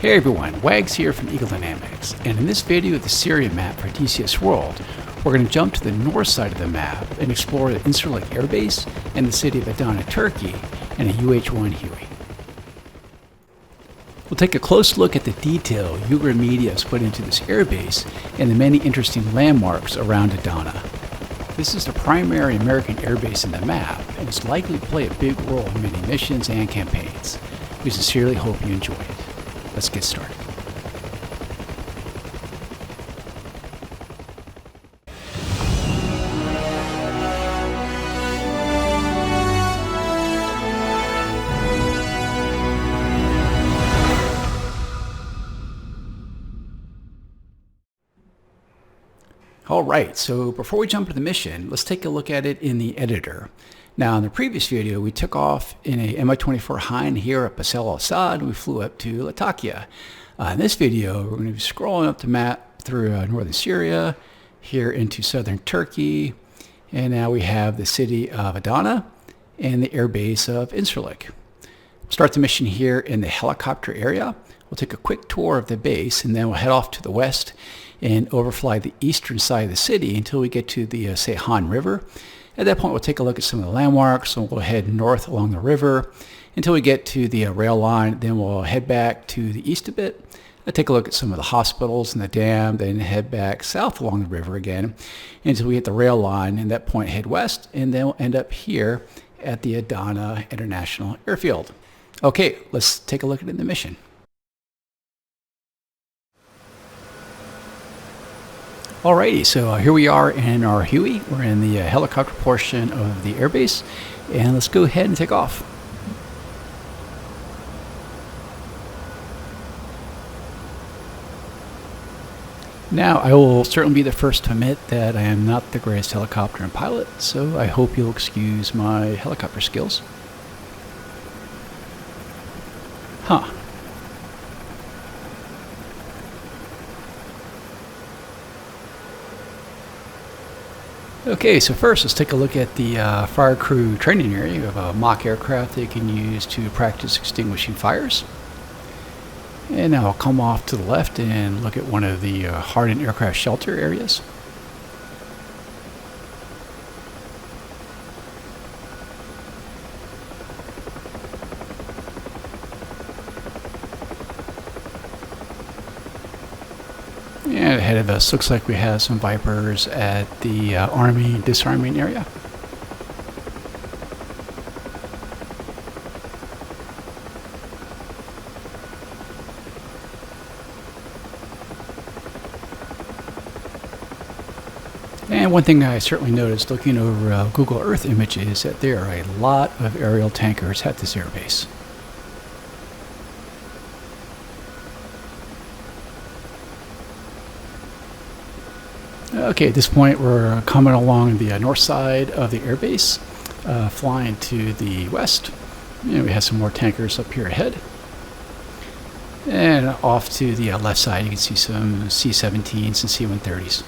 Hey everyone, Wags here from Eagle Dynamics, and in this video of the Syria map for DCS World, we're going to jump to the north side of the map and explore the Incirlik airbase and the city of Adana, Turkey, and a UH-1 Huey. We'll take a close look at the detail Ugra Media has put into this airbase and the many interesting landmarks around Adana. This is the primary American airbase in the map, and it's likely to play a big role in many missions and campaigns. We sincerely hope you enjoy it. Let's get started. Alright, so before we jump into the mission, let's take a look at it in the editor. Now, in the previous video, we took off in a Mi-24 Hind here at Bashar al-Assad, and we flew up to Latakia. In this video, we're going to be scrolling up the map through northern Syria, here into southern Turkey, and now we have the city of Adana and the airbase of Incirlik. We'll start the mission here in the helicopter area. We'll take a quick tour of the base, and then we'll head off to the west and overfly the eastern side of the city until we get to the Seyhan River. At that point, we'll take a look at some of the landmarks, and we'll head north along the river until we get to the rail line. Then we'll head back to the east a bit, take a look at some of the hospitals and the dam, then head back south along the river again until we hit the rail line, and at that point head west, and then we'll end up here at the Adana International Airfield. Okay, let's take a look at the mission. Alrighty, so here we are in our Huey. We're in the helicopter portion of the airbase, and let's go ahead and take off. Now, I will certainly be the first to admit that I am not the greatest helicopter and pilot, so I hope you'll excuse my helicopter skills. Okay, so first let's take a look at the fire crew training area. We have a mock aircraft they can use to practice extinguishing fires. And now I'll come off to the left and look at one of the hardened aircraft shelter areas. And ahead of us, looks like we have some Vipers at the Army disarming area. And one thing I certainly noticed looking over Google Earth images is that there are a lot of aerial tankers at this airbase. Okay, at this point we're coming along the north side of the airbase, flying to the west. And we have some more tankers up here ahead. And off to the left side you can see some C-17s and C-130s.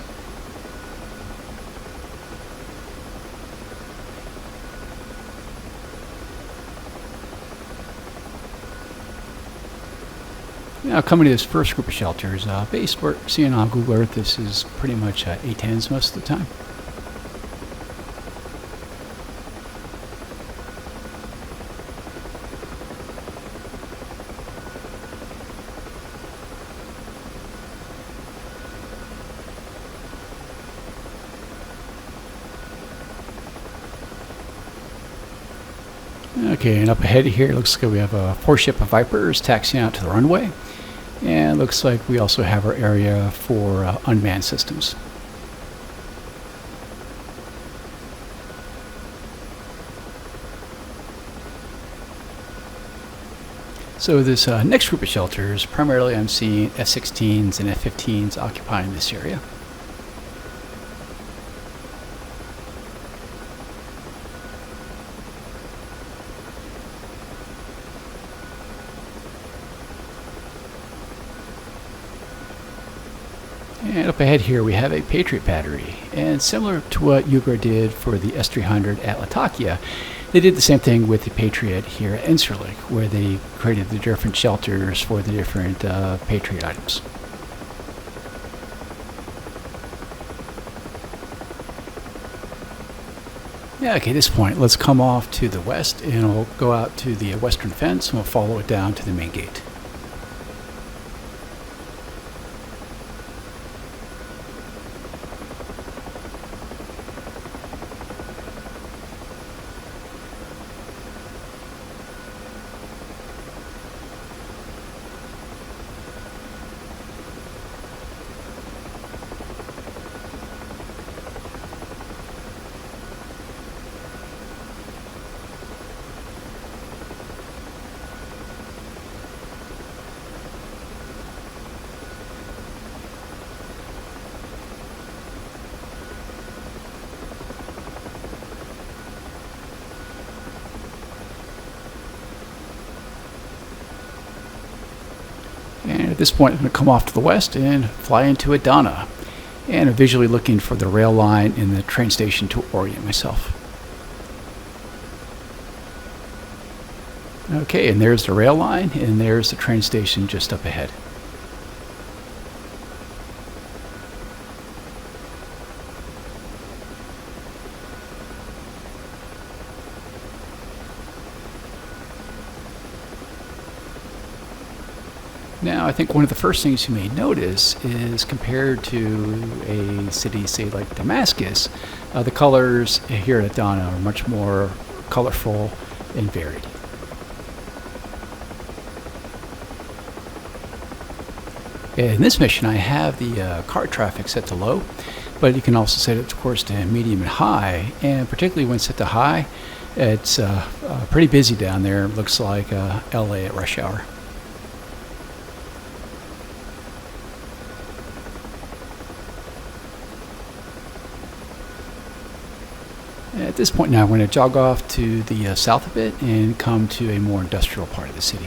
Now, coming to this first group of shelters, base we're seeing on Google Earth, this is pretty much A-10s most of the time. Okay, and up ahead here, it looks like we have a 4-ship of Vipers taxiing out to the runway. And it looks like we also have our area for unmanned systems. So this next group of shelters, primarily I'm seeing F-16s and F-15s occupying this area. And up ahead here we have a Patriot Battery, and similar to what Ugra did for the S-300 at Latakia, They did the same thing with the Patriot here at Incirlik, where they created the different shelters for the different Patriot items. Yeah, okay, at this point, let's come off to the west, and we'll go out to the western fence, and we'll follow it down to the main gate. And at this point, I'm going to come off to the west and fly into Adana. And I'm visually looking for the rail line in the train station to orient myself. Okay, and there's the rail line, and there's the train station just up ahead. Now, I think one of the first things you may notice is compared to a city, say, like Damascus, the colors here at Adana are much more colorful and varied. In this mission, I have the car traffic set to low, but you can also set it, of course, to medium and high, and particularly when set to high, it's pretty busy down there. It looks like LA at rush hour. At this point now, I'm going to jog off to the south a bit and come to a more industrial part of the city.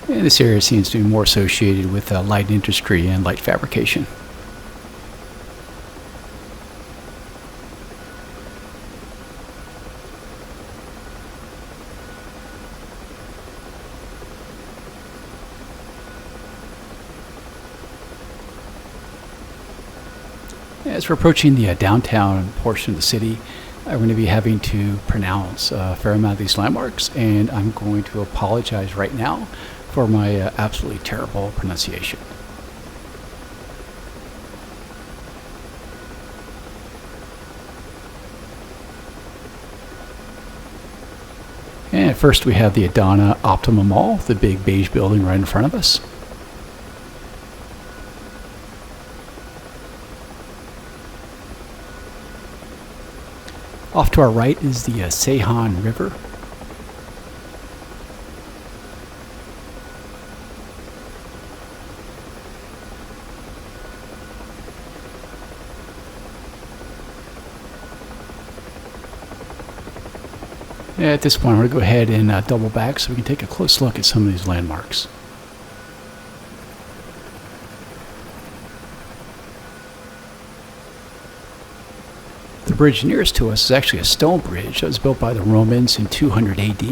And this area seems to be more associated with light industry and light fabrication. As we're approaching the downtown portion of the city, I'm going to be having to pronounce a fair amount of these landmarks, and I'm going to apologize right now for my absolutely terrible pronunciation. And first we have the Adana Optima Mall, the big beige building right in front of us. Off to our right is the Seyhan River. At this point, I'm going to go ahead and double back so we can take a close look at some of these landmarks. The bridge nearest to us is actually a stone bridge that was built by the Romans in 200 AD.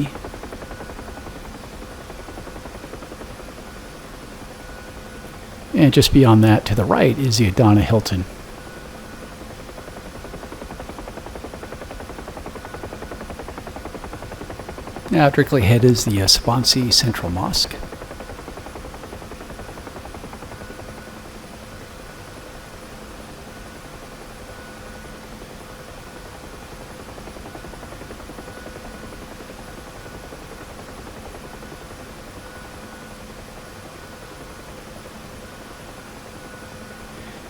And just beyond that, to the right, is the Adana Hilton. Now, directly ahead is the Swansea Central Mosque.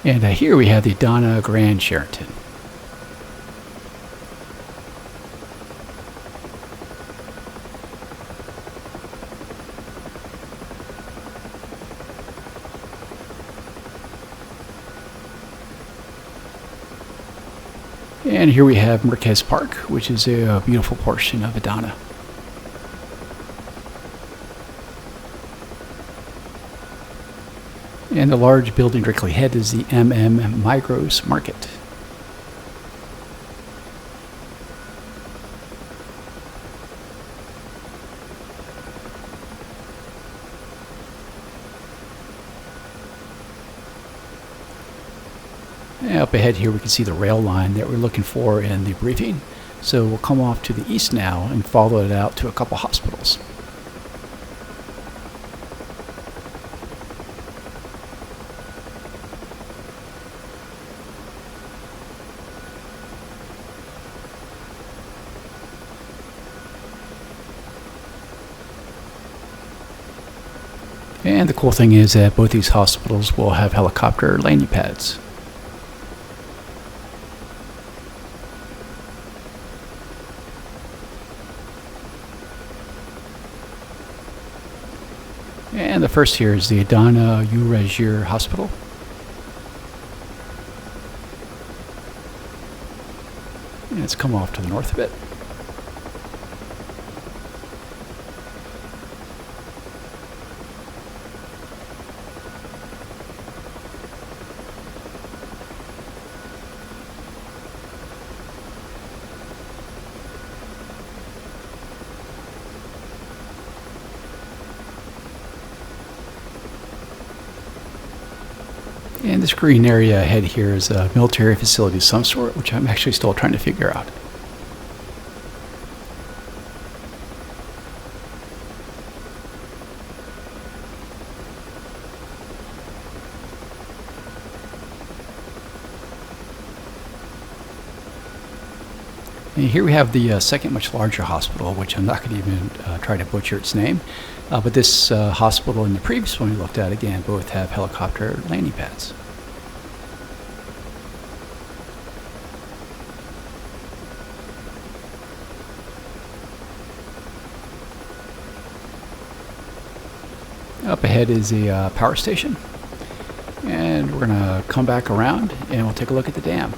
And here we have the Adana Grand Sheraton. And here we have Marquez Park, which is a beautiful portion of Adana. And the large building directly ahead is the Migros Market. And up ahead here we can see the rail line that we're looking for in the briefing. So we'll come off to the east now and follow it out to a couple hospitals. And the cool thing is that both these hospitals will have helicopter landing pads. And the first here is the Adana Ugra Hospital. And it's come off to the north a bit. And this green area ahead here is a military facility of some sort, which I'm actually still trying to figure out. And here we have the second much larger hospital, which I'm not going to even try to butcher its name. But this hospital and the previous one we looked at, again, both have helicopter landing pads. Up ahead is a power station. And we're going to come back around and we'll take a look at the dam.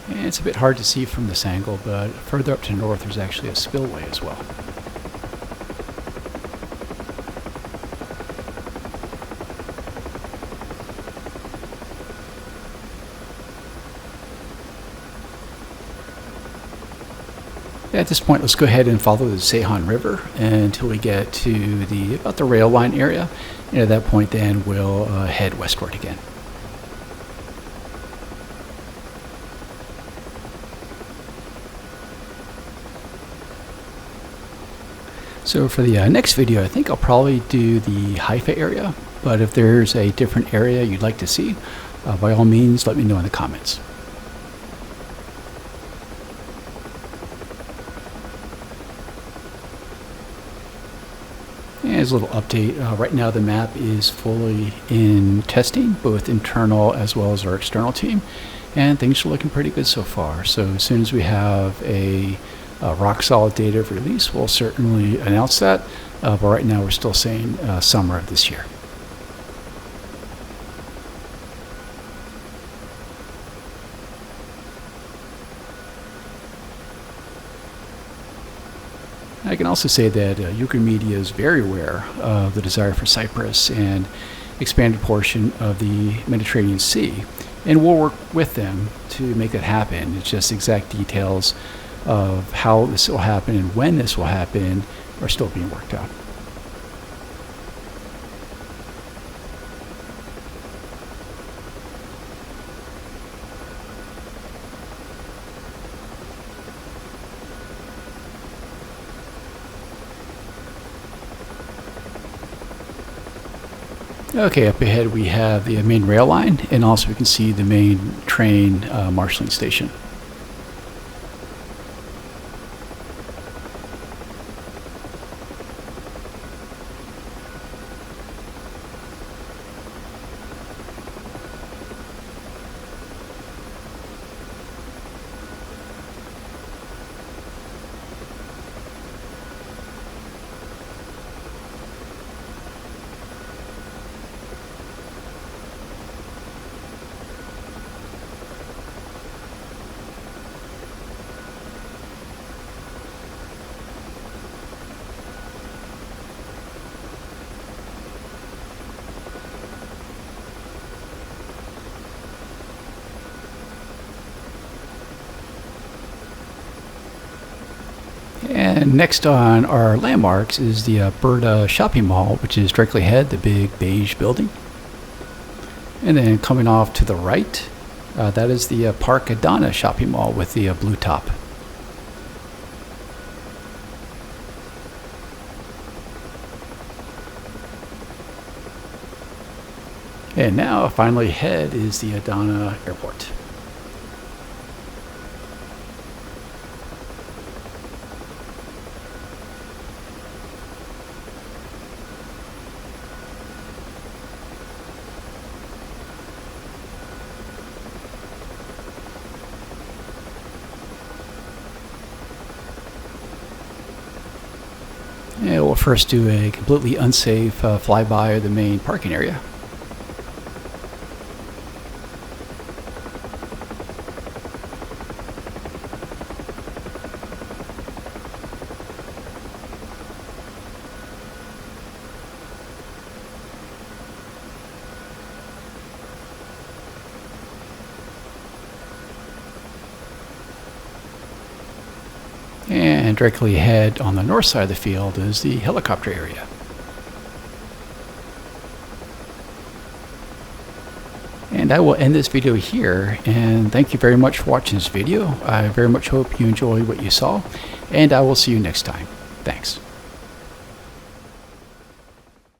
And it's a bit hard to see from this angle, but further up to the north there's actually a spillway as well. At this point, let's go ahead and follow the Seyhan River until we get to about the rail line area. And at that point then we'll head westward again. So for the next video, I think I'll probably do the Haifa area, but if there's a different area you'd like to see, by all means, let me know in the comments. And as a little update, right now the map is fully in testing, both internal as well as our external team, and things are looking pretty good so far. So as soon as we have a rock solid date of release, we'll certainly announce that, but right now we're still saying summer of this year. I can also say that Ugra Media is very aware of the desire for Cyprus and expanded portion of the Mediterranean Sea, and we'll work with them to make that happen. It's just exact details of how this will happen and when this will happen are still being worked out. Okay, up ahead we have the main rail line, and also we can see the main train marshalling station. And next on our landmarks is the Alberta shopping mall, which is directly ahead, the big beige building. And then coming off to the right, that is the Park Adana shopping mall with the blue top. And now, finally ahead is the Adana Airport. And we'll first do a completely unsafe flyby of the main parking area. And directly ahead on the north side of the field is the helicopter area. And I will end this video here, and thank you very much for watching this video. I very much hope you enjoyed what you saw, and I will see you next time. Thanks.